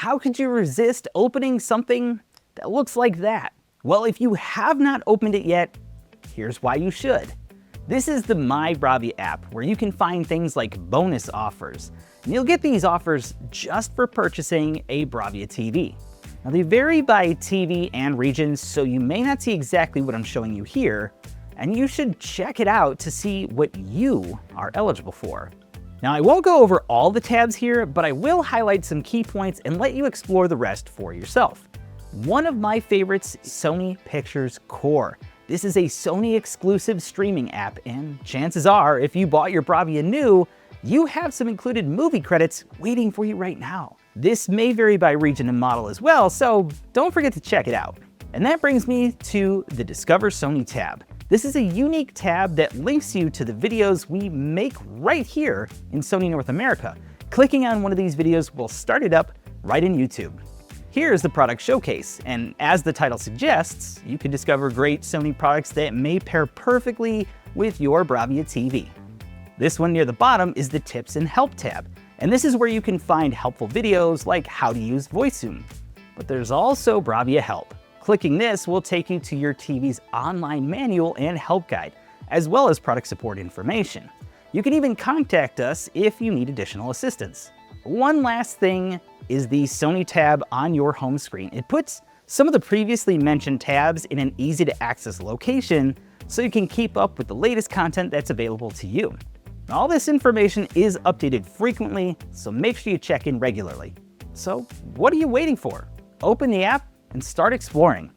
how could you resist opening something that looks like that? Well, if you have not opened it yet, here's why you should. This is the My BRAVIA app, where you can find things like bonus offers. And you'll get these offers just for purchasing a BRAVIA TV. Now, they vary by TV and region, so you may not see exactly what I'm showing you here, and you should check it out to see what you are eligible for. Now, I won't go over all the tabs here, but I will highlight some key points and let you explore the rest for yourself. One of my favorites is Sony Pictures Core. This is a Sony exclusive streaming app, and chances are, if you bought your BRAVIA new, you have some included movie credits waiting for you right now. This may vary by region and model as well, so don't forget to check it out. And that brings me to the Discover Sony tab. This is a unique tab that links you to the videos we make right here in Sony North America. Clicking on one of these videos will start it up right in YouTube. Here's the product showcase, and as the title suggests, you can discover great Sony products that may pair perfectly with your BRAVIA TV. This one near the bottom is the Tips and Help tab, and this is where you can find helpful videos like how to use VoiceZoom. But there's also BRAVIA Help. Clicking this will take you to your TV's online manual and help guide, as well as product support information. You can even contact us if you need additional assistance. One last thing is the Sony tab on your home screen. It puts some of the previously mentioned tabs in an easy to access location so you can keep up with the latest content that's available to you. All this information is updated frequently, so make sure you check in regularly. So what are you waiting for? Open the app and start exploring.